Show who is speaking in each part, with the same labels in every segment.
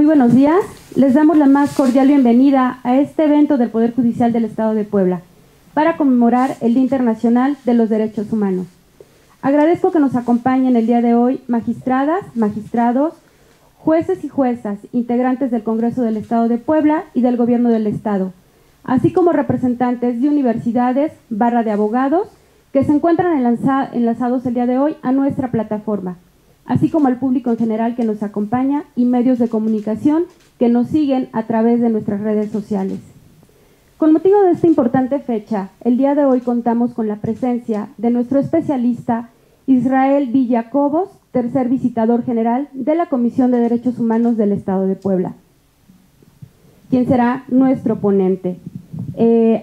Speaker 1: Muy buenos días. Les damos la más cordial bienvenida a este evento del Poder Judicial del Estado de Puebla para conmemorar el Día Internacional de los Derechos Humanos. Agradezco que nos acompañen el día de hoy magistradas, magistrados, jueces y juezas, integrantes del Congreso del Estado de Puebla y del Gobierno del Estado, así como representantes de universidades, barra de abogados, que se encuentran enlazados el día de hoy a nuestra plataforma, así como al público en general que nos acompaña y medios de comunicación que nos siguen a través de nuestras redes sociales. Con motivo de esta importante fecha, el día de hoy contamos con la presencia de nuestro especialista Israel Villacobos, tercer visitador general de la Comisión de Derechos Humanos del Estado de Puebla, quien será nuestro ponente.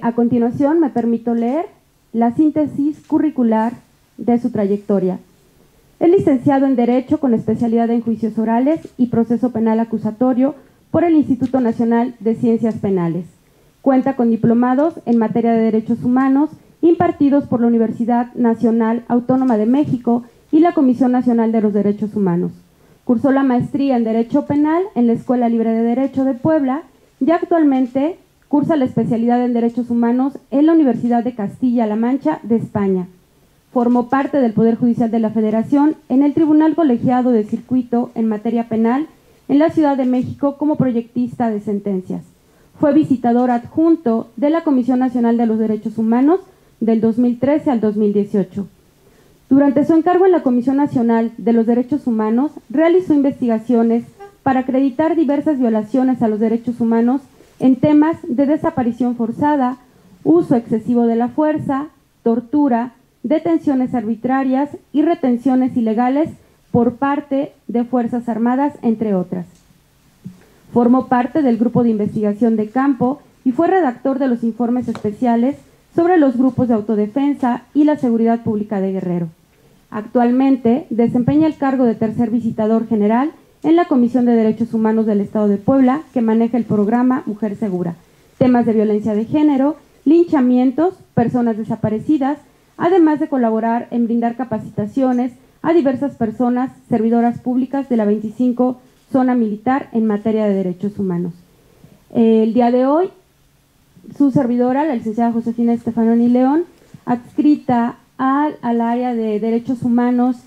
Speaker 1: A continuación me permito leer la síntesis curricular de su trayectoria. Es licenciado en Derecho con especialidad en Juicios Orales y Proceso Penal Acusatorio por el Instituto Nacional de Ciencias Penales. Cuenta con diplomados en materia de derechos humanos impartidos por la Universidad Nacional Autónoma de México y la Comisión Nacional de los Derechos Humanos. Cursó la maestría en Derecho Penal en la Escuela Libre de Derecho de Puebla y actualmente cursa la especialidad en Derechos Humanos en la Universidad de Castilla-La Mancha de España. Formó parte del Poder Judicial de la Federación en el Tribunal Colegiado de Circuito en materia penal en la Ciudad de México como proyectista de sentencias. Fue visitador adjunto de la Comisión Nacional de los Derechos Humanos del 2013 al 2018. Durante su encargo en la Comisión Nacional de los Derechos Humanos, realizó investigaciones para acreditar diversas violaciones a los derechos humanos en temas de desaparición forzada, uso excesivo de la fuerza, tortura, detenciones arbitrarias y retenciones ilegales por parte de Fuerzas Armadas, entre otras. Formó parte del Grupo de Investigación de Campo y fue redactor de los informes especiales sobre los grupos de autodefensa y la seguridad pública de Guerrero. Actualmente desempeña el cargo de tercer visitador general en la Comisión de Derechos Humanos del Estado de Puebla, que maneja el programa Mujer Segura, temas de violencia de género, linchamientos, personas desaparecidas, además de colaborar en brindar capacitaciones a diversas personas servidoras públicas de la 25 Zona Militar en materia de derechos humanos. El día de hoy, su servidora, la licenciada Josefina Estefanoni León, adscrita al área de Derechos Humanos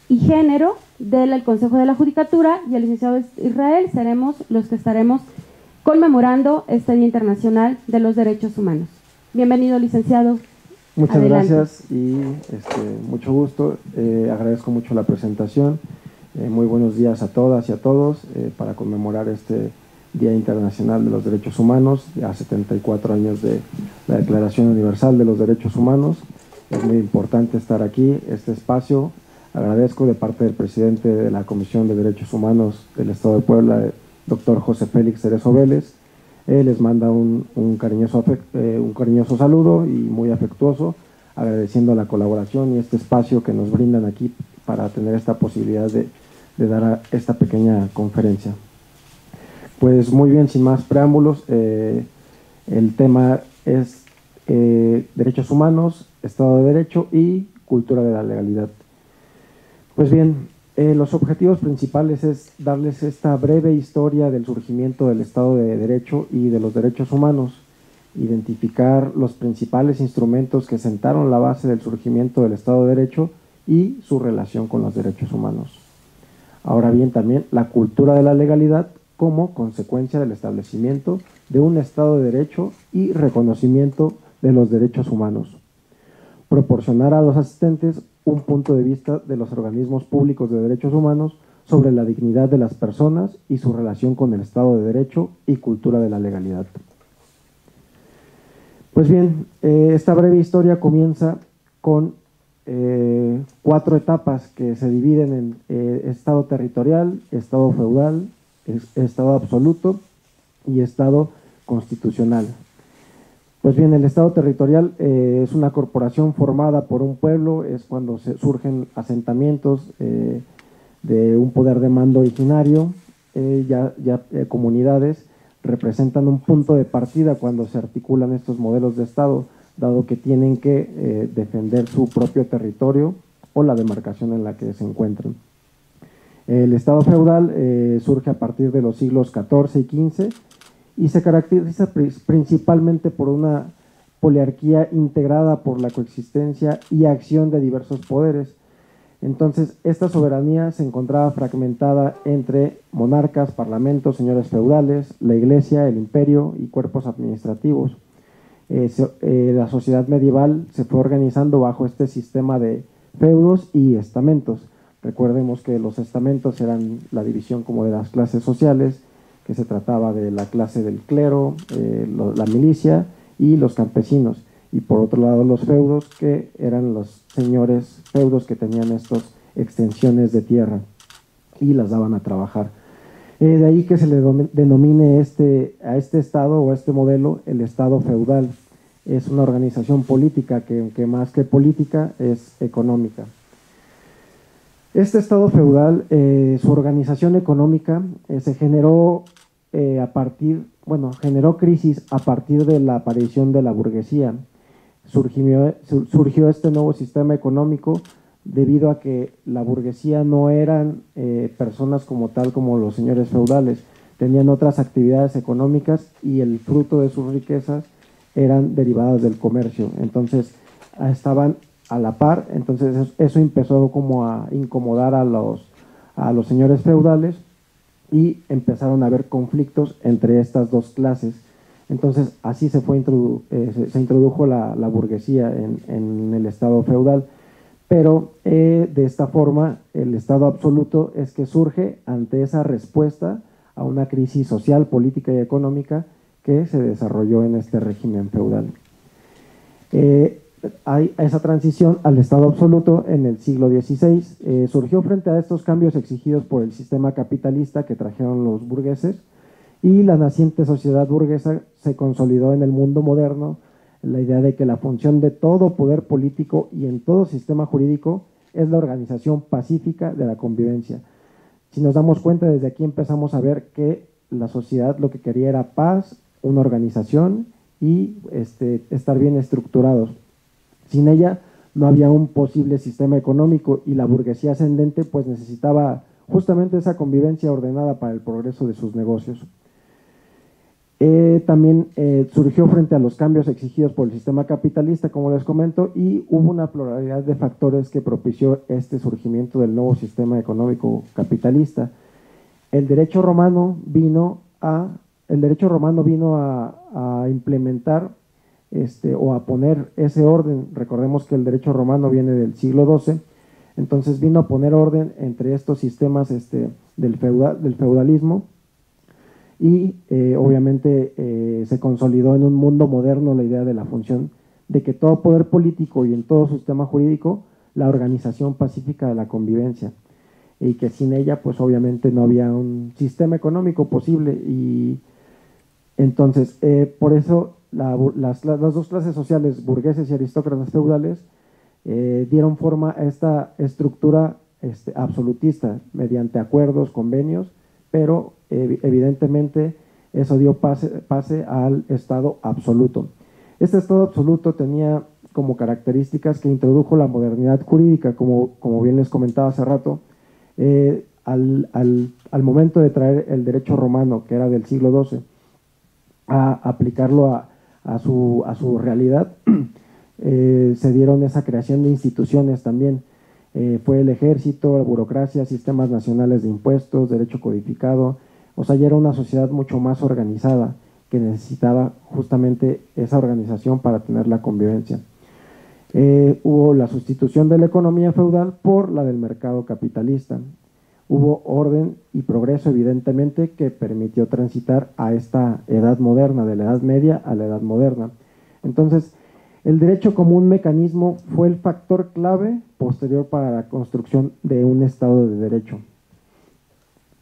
Speaker 1: y Género del Consejo de la Judicatura, y el licenciado Israel seremos los que estaremos conmemorando este Día Internacional de los Derechos Humanos. Bienvenido, licenciado.
Speaker 2: Muchas
Speaker 1: Adelante.
Speaker 2: gracias y mucho gusto. Agradezco mucho la presentación. Muy buenos días a todas y a todos para conmemorar este Día Internacional de los Derechos Humanos, ya 74 años de la Declaración Universal de los Derechos Humanos. Es muy importante estar aquí, este espacio. Agradezco de parte del presidente de la Comisión de Derechos Humanos del Estado de Puebla, doctor José Félix Cerezo Vélez. Les manda un cariñoso saludo y muy afectuoso, agradeciendo la colaboración y este espacio que nos brindan aquí para tener esta posibilidad de dar esta pequeña conferencia. Pues muy bien, sin más preámbulos, el tema es derechos humanos, Estado de Derecho y cultura de la legalidad. Pues bien, los objetivos principales es darles esta breve historia del surgimiento del Estado de Derecho y de los derechos humanos, identificar los principales instrumentos que sentaron la base del surgimiento del Estado de Derecho y su relación con los derechos humanos. Ahora bien, también la cultura de la legalidad como consecuencia del establecimiento de un Estado de Derecho y reconocimiento de los derechos humanos. Proporcionar a los asistentes un punto de vista de los organismos públicos de derechos humanos sobre la dignidad de las personas y su relación con el Estado de Derecho y cultura de la legalidad. Pues bien, esta breve historia comienza con 4 etapas que se dividen en Estado territorial, Estado feudal, Estado absoluto y Estado constitucional. Pues bien, el Estado territorial es una corporación formada por un pueblo, es cuando surgen asentamientos de un poder de mando originario, comunidades representan un punto de partida cuando se articulan estos modelos de Estado, dado que tienen que defender su propio territorio o la demarcación en la que se encuentran. El Estado feudal surge a partir de los siglos XIV y XV y se caracteriza principalmente por una poliarquía integrada por la coexistencia y acción de diversos poderes. Entonces, esta soberanía se encontraba fragmentada entre monarcas, parlamentos, señores feudales, la iglesia, el imperio y cuerpos administrativos. La sociedad medieval se fue organizando bajo este sistema de feudos y estamentos. Recordemos que los estamentos eran la división como de las clases sociales, que se trataba de la clase del clero, la milicia y los campesinos. Y por otro lado los feudos, que eran los señores feudos que tenían estas extensiones de tierra y las daban a trabajar. De ahí que se le denomine a este estado o a este modelo el estado feudal. Es una organización política que, aunque más que política, es económica. Este estado feudal, su organización económica se generó generó crisis a partir de la aparición de la burguesía. Surgió este nuevo sistema económico debido a que la burguesía no eran personas como tal como los señores feudales, tenían otras actividades económicas y el fruto de sus riquezas eran derivadas del comercio, entonces estaban a la par. Entonces eso empezó como a incomodar a los señores feudales y empezaron a haber conflictos entre estas dos clases. Entonces así se introdujo la burguesía en el estado feudal, pero de esta forma el estado absoluto es que surge ante esa respuesta a una crisis social, política y económica que se desarrolló en este régimen feudal. Hay esa transición al estado absoluto en el siglo XVI, surgió frente a estos cambios exigidos por el sistema capitalista que trajeron los burgueses, y la naciente sociedad burguesa se consolidó en el mundo moderno la idea de que la función de todo poder político y en todo sistema jurídico es la organización pacífica de la convivencia. Si nos damos cuenta, desde aquí empezamos a ver que la sociedad lo que quería era paz, una organización y estar bien estructurados. Sin ella no había un posible sistema económico, y la burguesía ascendente pues necesitaba justamente esa convivencia ordenada para el progreso de sus negocios. También surgió frente a los cambios exigidos por el sistema capitalista, como les comento, y hubo una pluralidad de factores que propició este surgimiento del nuevo sistema económico capitalista. El derecho romano vino a implementar o a poner ese orden. Recordemos que el derecho romano viene del siglo XII, entonces vino a poner orden entre estos sistemas del feudalismo, y obviamente se consolidó en un mundo moderno la idea de la función de que todo poder político y en todo sistema jurídico, la organización pacífica de la convivencia, y que sin ella pues obviamente no había un sistema económico posible. Y entonces por eso las dos clases sociales, burgueses y aristócratas feudales, dieron forma a esta estructura absolutista mediante acuerdos, convenios, pero evidentemente eso dio pase al estado absoluto. Este estado absoluto tenía como características que introdujo la modernidad jurídica, como bien les comentaba hace rato. Al momento de traer el derecho romano, que era del siglo XII, a aplicarlo a su realidad, se dieron esa creación de instituciones también. Fue el ejército, la burocracia, sistemas nacionales de impuestos, derecho codificado. O sea, ya era una sociedad mucho más organizada que necesitaba justamente esa organización para tener la convivencia. Hubo la sustitución de la economía feudal por la del mercado capitalista. Hubo orden y progreso, evidentemente, que permitió transitar a esta edad moderna, de la Edad Media a la Edad Moderna. Entonces, el derecho como un mecanismo fue el factor clave posterior para la construcción de un Estado de Derecho.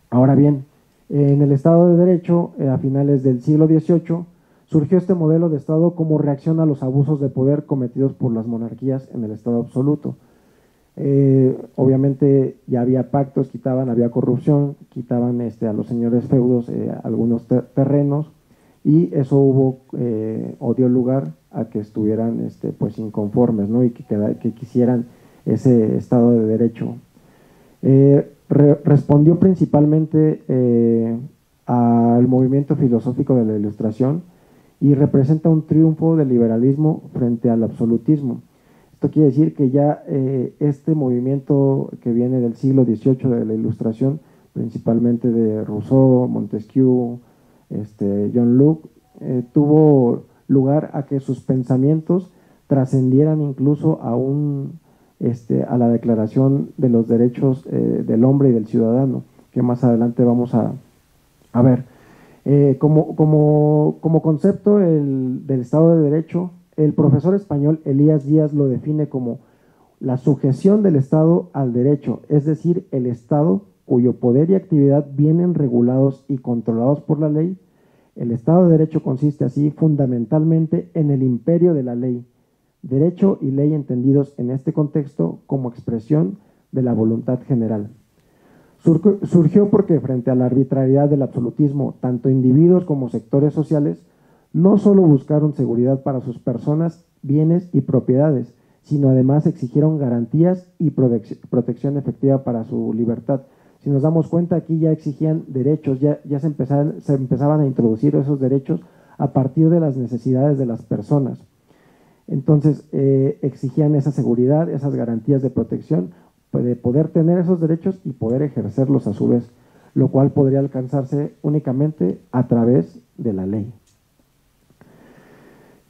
Speaker 2: Ahora bien, en el Estado de Derecho, a finales del siglo XVIII, surgió este modelo de Estado como reacción a los abusos de poder cometidos por las monarquías en el Estado absoluto. Obviamente ya había pactos, había corrupción, quitaban a los señores feudos algunos terrenos, y eso dio lugar a que estuvieran pues inconformes, ¿no? Y que quisieran ese Estado de Derecho. respondió principalmente al movimiento filosófico de la Ilustración y representa un triunfo del liberalismo frente al absolutismo. Esto quiere decir que ya este movimiento que viene del siglo XVIII de la Ilustración, principalmente de Rousseau, Montesquieu, John Locke, tuvo lugar a que sus pensamientos trascendieran incluso a la Declaración de los Derechos del Hombre y del Ciudadano, que más adelante vamos a ver. Como concepto del Estado de Derecho, el profesor español Elías Díaz lo define como la sujeción del Estado al derecho, es decir, el Estado cuyo poder y actividad vienen regulados y controlados por la ley. El Estado de Derecho consiste así fundamentalmente en el imperio de la ley, derecho y ley entendidos en este contexto como expresión de la voluntad general. Surgió porque frente a la arbitrariedad del absolutismo, tanto individuos como sectores sociales no solo buscaron seguridad para sus personas, bienes y propiedades, sino además exigieron garantías y protección efectiva para su libertad. Si nos damos cuenta, aquí ya exigían derechos, ya se empezaban a introducir esos derechos a partir de las necesidades de las personas. Entonces, exigían esa seguridad, esas garantías de protección, de poder tener esos derechos y poder ejercerlos a su vez, lo cual podría alcanzarse únicamente a través de la ley.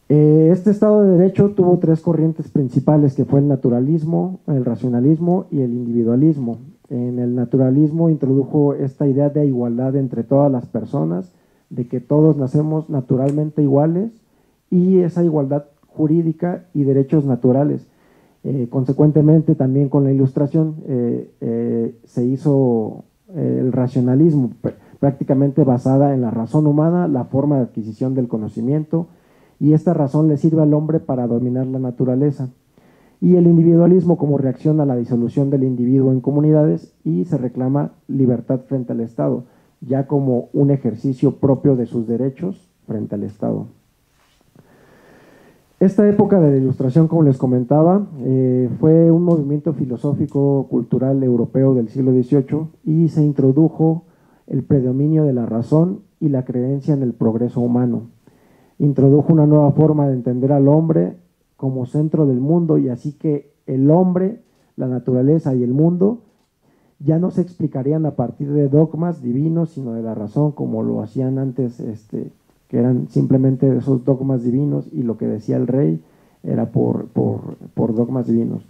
Speaker 2: Este Estado de Derecho tuvo tres corrientes principales, que fue el naturalismo, el racionalismo y el individualismo. En el naturalismo introdujo esta idea de igualdad entre todas las personas, de que todos nacemos naturalmente iguales, y esa igualdad jurídica y derechos naturales. Consecuentemente, también con la Ilustración se hizo el racionalismo, prácticamente basada en la razón humana, la forma de adquisición del conocimiento, y esta razón le sirve al hombre para dominar la naturaleza. Y el individualismo como reacción a la disolución del individuo en comunidades, y se reclama libertad frente al Estado, ya como un ejercicio propio de sus derechos frente al Estado. Esta época de la Ilustración, como les comentaba, fue un movimiento filosófico cultural europeo del siglo XVIII, y se introdujo el predominio de la razón y la creencia en el progreso humano. Introdujo una nueva forma de entender al hombre como centro del mundo, y así que el hombre, la naturaleza y el mundo ya no se explicarían a partir de dogmas divinos, sino de la razón, como lo hacían antes, que eran simplemente esos dogmas divinos, y lo que decía el rey era por dogmas divinos.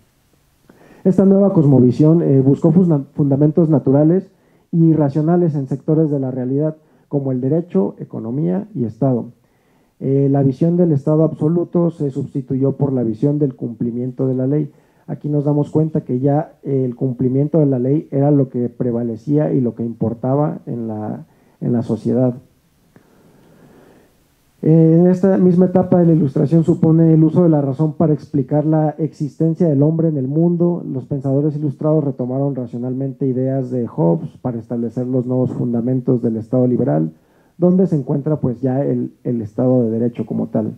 Speaker 2: Esta nueva cosmovisión buscó fundamentos naturales y racionales en sectores de la realidad, como el derecho, economía y Estado. La visión del Estado absoluto se sustituyó por la visión del cumplimiento de la ley. Aquí nos damos cuenta que ya el cumplimiento de la ley era lo que prevalecía y lo que importaba en la sociedad. En esta misma etapa de la Ilustración supone el uso de la razón para explicar la existencia del hombre en el mundo. Los pensadores ilustrados retomaron racionalmente ideas de Hobbes para establecer los nuevos fundamentos del Estado liberal, donde se encuentra pues ya el Estado de Derecho como tal.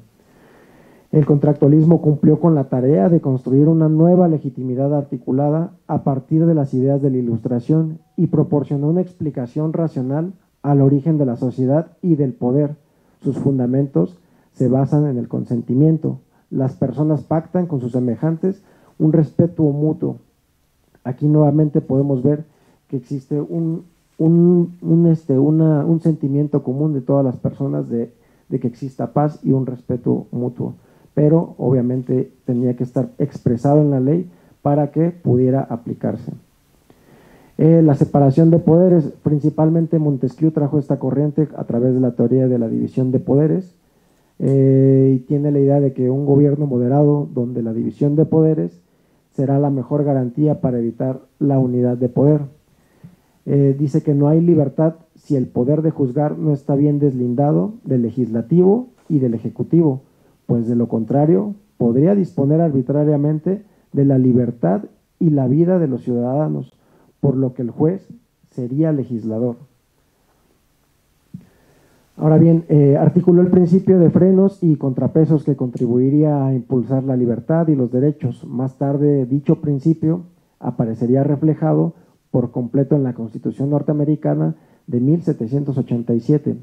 Speaker 2: El contractualismo cumplió con la tarea de construir una nueva legitimidad articulada a partir de las ideas de la Ilustración, y proporcionó una explicación racional al origen de la sociedad y del poder. Sus fundamentos se basan en el consentimiento. Las personas pactan con sus semejantes un respeto mutuo. Aquí nuevamente podemos ver que existe un sentimiento común de todas las personas de que exista paz y un respeto mutuo, pero obviamente tenía que estar expresado en la ley para que pudiera aplicarse. La separación de poderes, principalmente Montesquieu trajo esta corriente a través de la teoría de la división de poderes, y tiene la idea de que un gobierno moderado donde la división de poderes será la mejor garantía para evitar la unidad de poder. Dice que no hay libertad si el poder de juzgar no está bien deslindado del legislativo y del ejecutivo, pues de lo contrario podría disponer arbitrariamente de la libertad y la vida de los ciudadanos, por lo que el juez sería legislador. Ahora bien, articuló el principio de frenos y contrapesos que contribuiría a impulsar la libertad y los derechos. Más tarde, dicho principio aparecería reflejado por completo en la Constitución norteamericana de 1787.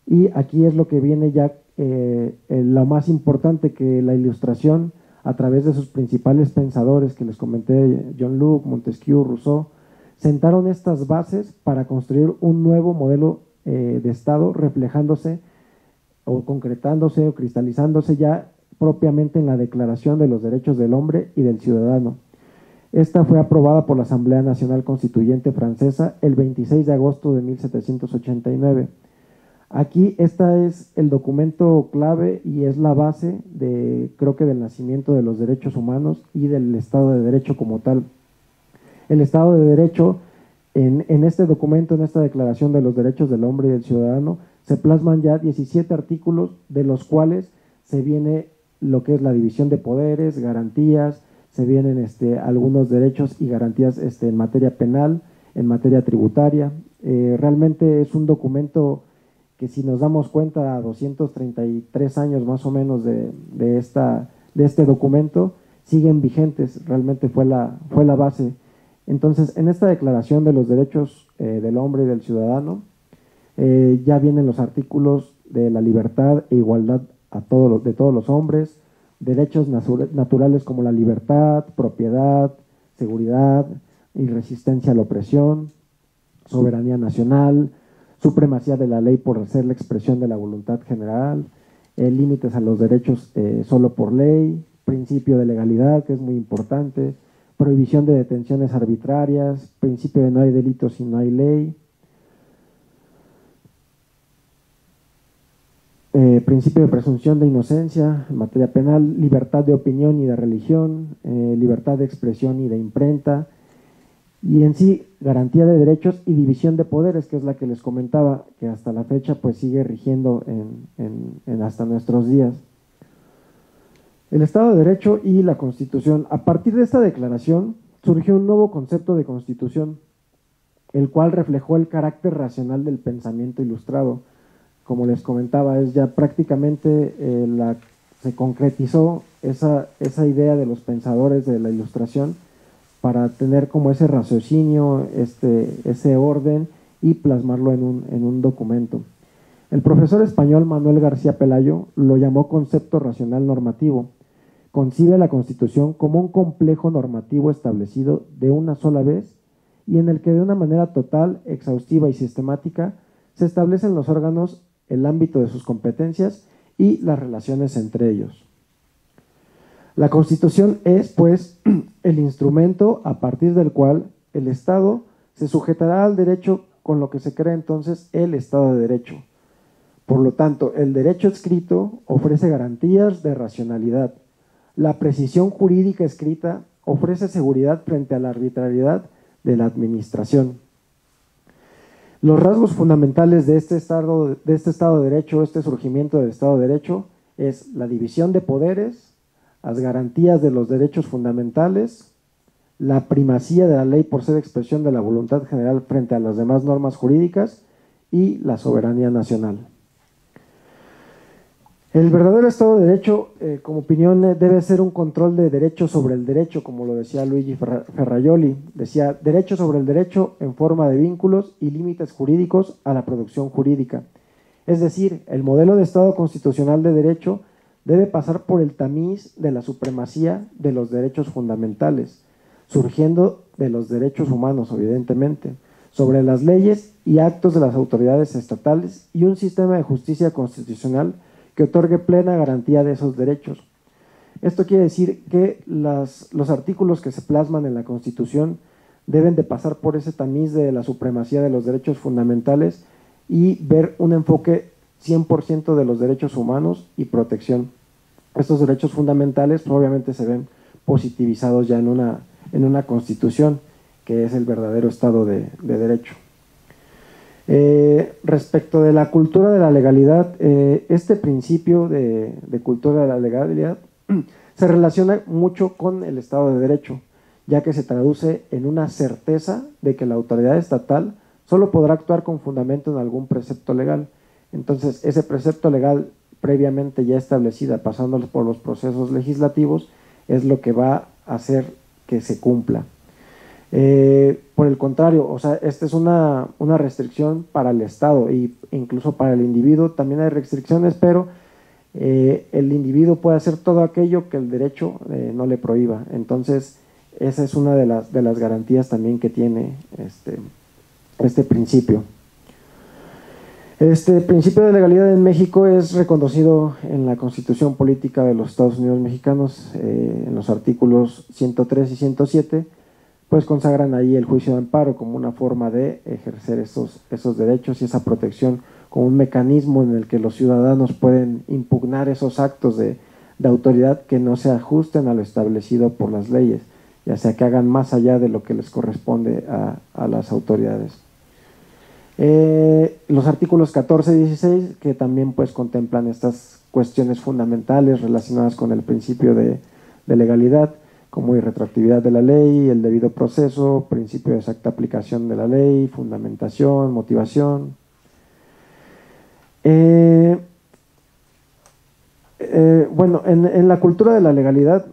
Speaker 2: Y aquí es lo que viene ya lo más importante, que la Ilustración, a través de sus principales pensadores que les comenté, John Locke, Montesquieu, Rousseau, sentaron estas bases para construir un nuevo modelo de Estado, reflejándose o concretándose o cristalizándose ya propiamente en la Declaración de los Derechos del Hombre y del Ciudadano. Esta fue aprobada por la Asamblea Nacional Constituyente Francesa el 26 de agosto de 1789. Aquí este es el documento clave y es la base creo que del nacimiento de los derechos humanos y del Estado de Derecho como tal. El Estado de Derecho, en este documento, en esta Declaración de los Derechos del Hombre y del Ciudadano, se plasman ya 17 artículos, de los cuales se viene lo que es la división de poderes, garantías, se vienen algunos derechos y garantías en materia penal, en materia tributaria. Realmente es un documento que, si nos damos cuenta, a 233 años más o menos de este documento, siguen vigentes. Realmente fue la base. Entonces, en esta Declaración de los Derechos del Hombre y del Ciudadano, ya vienen los artículos de la libertad e igualdad de todos los hombres, derechos naturales como la libertad, propiedad, seguridad y resistencia a la opresión, soberanía nacional, supremacía de la ley por ser la expresión de la voluntad general, límites a los derechos solo por ley, principio de legalidad, que es muy importante, prohibición de detenciones arbitrarias, principio de no hay delito si no hay ley, principio de presunción de inocencia en materia penal, libertad de opinión y de religión, libertad de expresión y de imprenta, y en sí garantía de derechos y división de poderes, que es la que les comentaba, que hasta la fecha pues sigue rigiendo hasta nuestros días. El Estado de Derecho y la Constitución. A partir de esta declaración surgió un nuevo concepto de Constitución, el cual reflejó el carácter racional del pensamiento ilustrado. Como les comentaba, es ya prácticamente se concretizó esa idea de los pensadores de la Ilustración para tener como ese raciocinio, ese orden y plasmarlo en un documento. El profesor español Manuel García Pelayo lo llamó concepto racional normativo. Concibe la Constitución como un complejo normativo establecido de una sola vez y en el que de una manera total, exhaustiva y sistemática se establecen los órganos, el ámbito de sus competencias y las relaciones entre ellos. La Constitución es, pues, el instrumento a partir del cual el Estado se sujetará al derecho, con lo que se crea entonces el Estado de Derecho. Por lo tanto, el derecho escrito ofrece garantías de racionalidad. La precisión jurídica escrita ofrece seguridad frente a la arbitrariedad de la administración. Los rasgos fundamentales de este Estado de Derecho, este surgimiento del Estado de Derecho, es la división de poderes, las garantías de los derechos fundamentales, la primacía de la ley por ser expresión de la voluntad general frente a las demás normas jurídicas y la soberanía nacional. El verdadero Estado de Derecho, como opinión, debe ser un control de derecho sobre el derecho, como lo decía Luigi Ferrajoli. Decía, derecho sobre el derecho en forma de vínculos y límites jurídicos a la producción jurídica. Es decir, el modelo de Estado constitucional de derecho debe pasar por el tamiz de la supremacía de los derechos fundamentales, surgiendo de los derechos humanos, evidentemente, sobre las leyes y actos de las autoridades estatales y un sistema de justicia constitucional que otorgue plena garantía de esos derechos. Esto quiere decir que los artículos que se plasman en la Constitución deben de pasar por ese tamiz de la supremacía de los derechos fundamentales y ver un enfoque 100% de los derechos humanos y protección. Estos derechos fundamentales pues, obviamente se ven positivizados ya en una Constitución, que es el verdadero Estado de Derecho. Respecto de la cultura de la legalidad, este principio de cultura de la legalidad se relaciona mucho con el Estado de Derecho, ya que se traduce en una certeza de que la autoridad estatal solo podrá actuar con fundamento en algún precepto legal. Entonces, ese precepto legal previamente ya establecida, pasando por los procesos legislativos, es lo que va a hacer que se cumpla. Por el contrario, o sea, esta es una restricción para el Estado e incluso para el individuo también hay restricciones, pero el individuo puede hacer todo aquello que el derecho no le prohíba. Entonces, esa es una de las garantías también que tiene este principio. Este principio de legalidad en México es reconocido en la Constitución Política de los Estados Unidos Mexicanos, en los artículos 103 y 107, pues consagran ahí el juicio de amparo como una forma de ejercer esos derechos y esa protección, como un mecanismo en el que los ciudadanos pueden impugnar esos actos de autoridad que no se ajusten a lo establecido por las leyes, ya sea que hagan más allá de lo que les corresponde a las autoridades. Los artículos 14 y 16 que también pues contemplan estas cuestiones fundamentales relacionadas con el principio de legalidad, como irretroactividad de la ley, el debido proceso, principio de exacta aplicación de la ley, fundamentación, motivación. Bueno, en la cultura de la legalidad,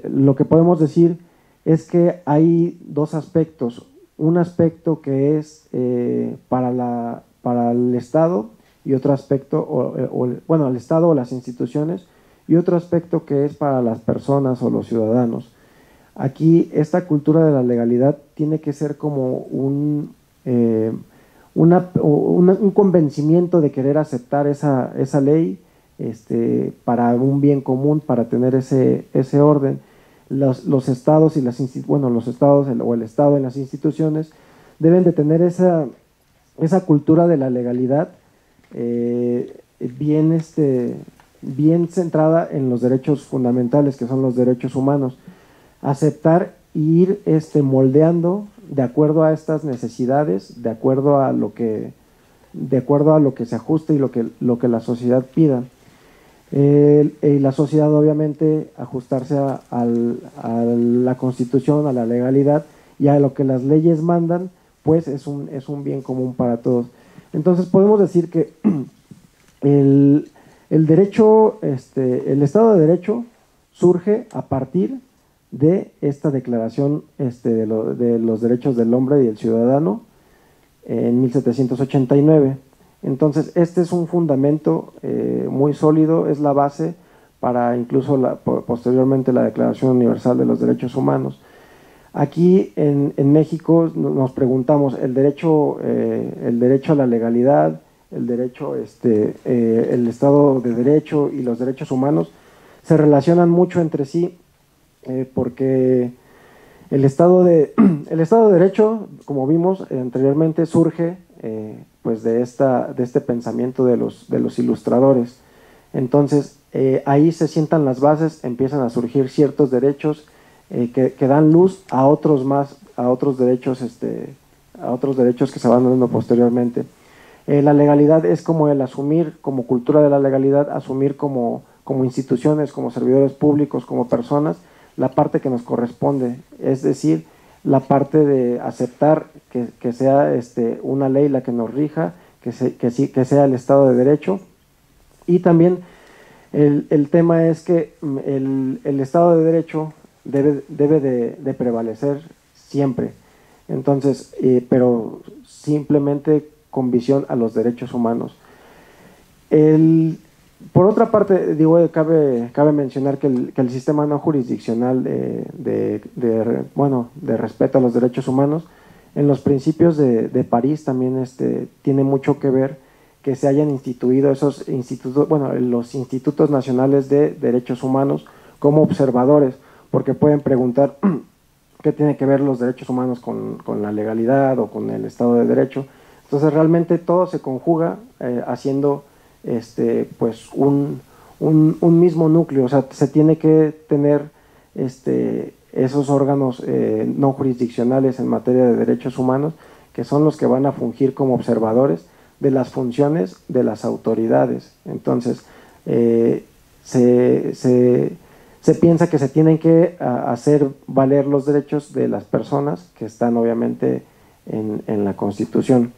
Speaker 2: lo que podemos decir es que hay dos aspectos. Un aspecto que es para el Estado y otro aspecto, bueno, el Estado o las instituciones, y otro aspecto que es para las personas o los ciudadanos. Aquí esta cultura de la legalidad tiene que ser como un convencimiento de querer aceptar esa ley para un bien común, para tener ese orden. Los estados y los estados o el Estado en las instituciones deben de tener esa cultura de la legalidad bien centrada en los derechos fundamentales, que son los derechos humanos. Aceptar e ir moldeando de acuerdo a estas necesidades, de acuerdo a lo que se ajuste y lo que la sociedad pida. Y la sociedad obviamente ajustarse a la Constitución, a la legalidad y a lo que las leyes mandan, pues es un bien común para todos. Entonces podemos decir que el derecho, el Estado de Derecho surge a partir de esta declaración de los derechos del hombre y del ciudadano en 1789. Entonces, este es un fundamento muy sólido, es la base para incluso posteriormente la Declaración Universal de los Derechos Humanos. Aquí en México nos preguntamos, el derecho a la legalidad, el derecho, el Estado de Derecho y los derechos humanos se relacionan mucho entre sí, porque el Estado de Derecho, como vimos anteriormente, surge pues de este pensamiento de los ilustradores. Entonces, ahí se sientan las bases, empiezan a surgir ciertos derechos que dan luz a otros derechos que se van dando posteriormente. La legalidad es como el asumir, como cultura de la legalidad, asumir como instituciones, como servidores públicos, como personas, la parte que nos corresponde, es decir, la parte de aceptar que sea una ley la que nos rija, que sea el Estado de Derecho. Y también el tema es que el Estado de Derecho debe de prevalecer siempre. Entonces, pero simplemente con visión a los derechos humanos. Por otra parte, cabe mencionar que el sistema no jurisdiccional de respeto a los derechos humanos, en los principios de París también tiene mucho que ver que se hayan instituido esos institutos, los institutos nacionales de derechos humanos como observadores, porque pueden preguntar qué tiene que ver los derechos humanos con la legalidad o con el Estado de Derecho. Entonces realmente todo se conjuga haciendo pues un mismo núcleo, o sea, se tiene que tener esos órganos no jurisdiccionales en materia de derechos humanos, que son los que van a fungir como observadores de las funciones de las autoridades. Entonces, se piensa que se tienen que hacer valer los derechos de las personas que están obviamente en la Constitución.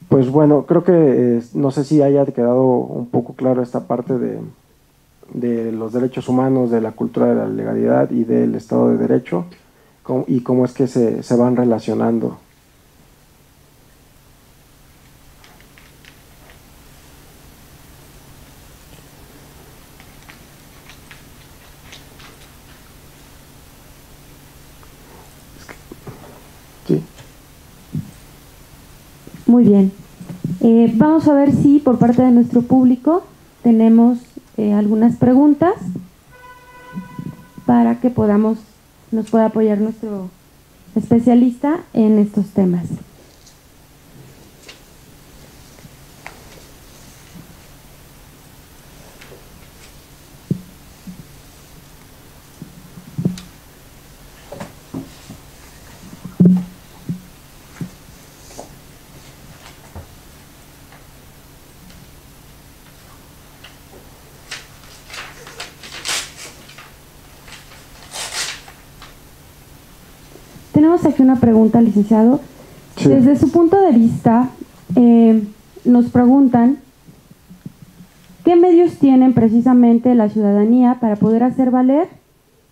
Speaker 2: Pues bueno, creo que no sé si haya quedado un poco claro esta parte de los derechos humanos, de la cultura de la legalidad y del Estado de Derecho. y cómo es que se van relacionando. Sí.
Speaker 1: Muy bien. Vamos a ver si por parte de nuestro público tenemos algunas preguntas para que nos pueda apoyar nuestro especialista en estos temas. Tenemos aquí una pregunta, licenciado. Sí. Desde su punto de vista, nos preguntan ¿qué medios tienen precisamente la ciudadanía para poder hacer valer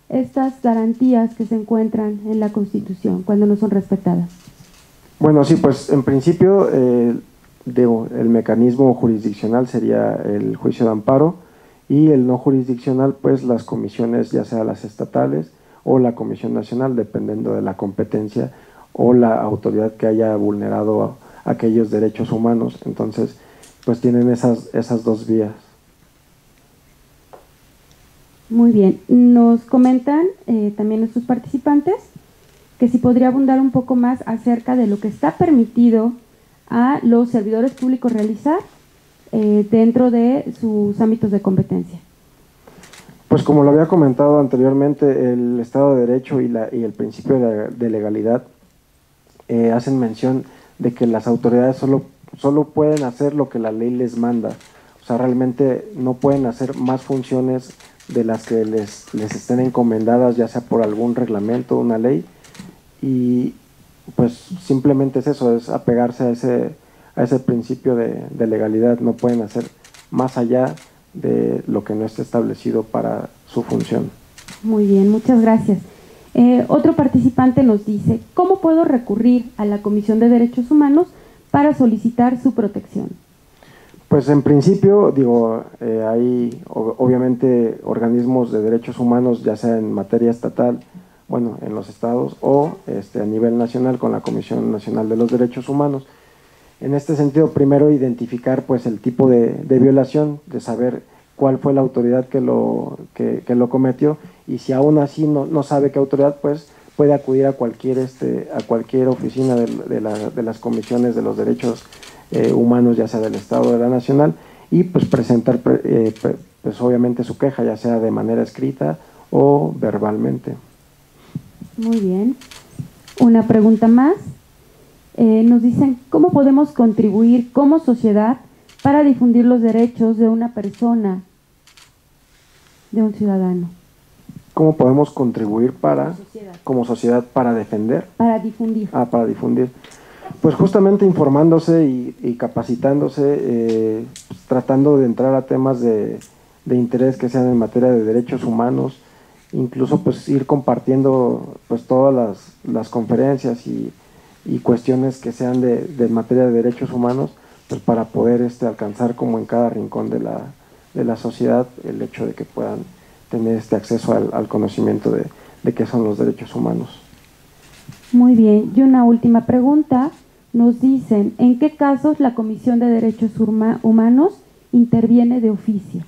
Speaker 1: estas garantías que se encuentran en la Constitución cuando no son respetadas?
Speaker 2: Bueno, sí, pues en principio el mecanismo jurisdiccional sería el juicio de amparo, y el no jurisdiccional, pues las comisiones, ya sea las estatales o la Comisión Nacional, dependiendo de la competencia o la autoridad que haya vulnerado aquellos derechos humanos. Entonces, pues tienen esas dos vías.
Speaker 1: Muy bien. Nos comentan también nuestros participantes que si podría abundar un poco más acerca de lo que está permitido a los servidores públicos realizar dentro de sus ámbitos de competencia.
Speaker 2: Pues como lo había comentado anteriormente, el Estado de Derecho y el principio de legalidad hacen mención de que las autoridades solo pueden hacer lo que la ley les manda. O sea, realmente no pueden hacer más funciones de las que les estén encomendadas, ya sea por algún reglamento o una ley, y pues simplemente es eso, es apegarse a ese principio de legalidad. No pueden hacer más allá de lo que no esté establecido para su función.
Speaker 1: Muy bien, muchas gracias. Otro participante nos dice, ¿cómo puedo recurrir a la Comisión de Derechos Humanos para solicitar su protección?
Speaker 2: Pues en principio, hay obviamente organismos de derechos humanos, ya sea en materia estatal, bueno, en los estados, o a nivel nacional con la Comisión Nacional de los Derechos Humanos. En este sentido, primero identificar pues el tipo de violación, de saber cuál fue la autoridad que lo cometió, y si aún así no sabe qué autoridad, pues puede acudir a cualquier oficina de las comisiones de los derechos humanos, ya sea del Estado o de la Nacional, y pues presentar pues obviamente su queja, ya sea de manera escrita o verbalmente.
Speaker 1: Muy bien. Una pregunta más. Nos dicen, ¿cómo podemos contribuir como sociedad para difundir los derechos de una persona, de un ciudadano?
Speaker 2: ¿Cómo podemos contribuir como sociedad para defender?
Speaker 1: Para difundir.
Speaker 2: Para difundir. Pues justamente informándose y capacitándose, tratando de entrar a temas de interés que sean en materia de derechos humanos, incluso pues ir compartiendo pues todas las conferencias y cuestiones que sean de materia de derechos humanos, pues para poder alcanzar como en cada rincón de la sociedad el hecho de que puedan tener este acceso al conocimiento de qué son los derechos humanos.
Speaker 1: Muy bien, y una última pregunta. Nos dicen, ¿en qué casos la Comisión de Derechos Humanos interviene de oficio?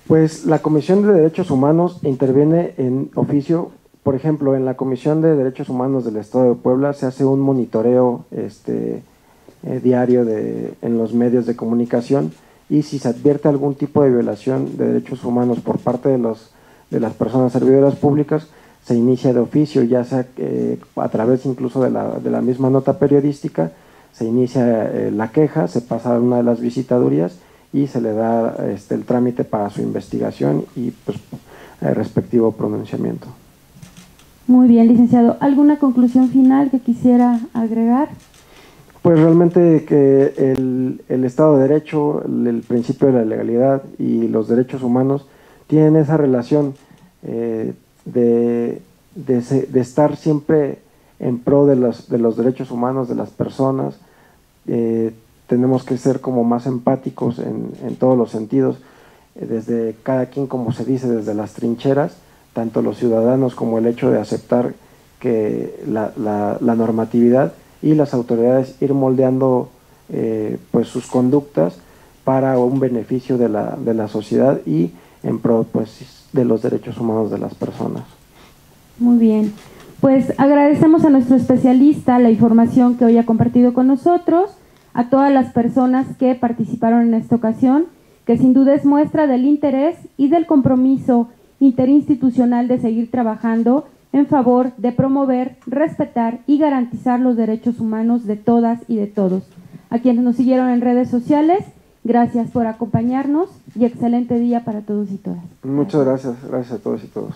Speaker 2: Pues la Comisión de Derechos Humanos interviene en oficio. Por ejemplo, en la Comisión de Derechos Humanos del Estado de Puebla se hace un monitoreo diario en los medios de comunicación, y si se advierte algún tipo de violación de derechos humanos por parte de las personas servidoras públicas, se inicia de oficio, ya sea a través incluso de la misma nota periodística, se inicia la queja, se pasa a una de las visitadurías y se le da el trámite para su investigación y pues respectivo pronunciamiento.
Speaker 1: Muy bien, licenciado. ¿Alguna conclusión final que quisiera agregar?
Speaker 2: Pues realmente que el Estado de Derecho, el principio de la legalidad y los derechos humanos tienen esa relación de de estar siempre en pro de los derechos humanos de las personas. Tenemos que ser como más empáticos en todos los sentidos, desde cada quien, como se dice, desde las trincheras, tanto los ciudadanos como el hecho de aceptar que la normatividad y las autoridades ir moldeando pues sus conductas para un beneficio de la sociedad y en pro pues de los derechos humanos de las personas.
Speaker 1: Muy bien, pues agradecemos a nuestro especialista la información que hoy ha compartido con nosotros, a todas las personas que participaron en esta ocasión, que sin duda es muestra del interés y del compromiso interinstitucional de seguir trabajando en favor de promover, respetar y garantizar los derechos humanos de todas y de todos. A quienes nos siguieron en redes sociales, gracias por acompañarnos y excelente día para todos y todas.
Speaker 2: Muchas gracias a todos y todos.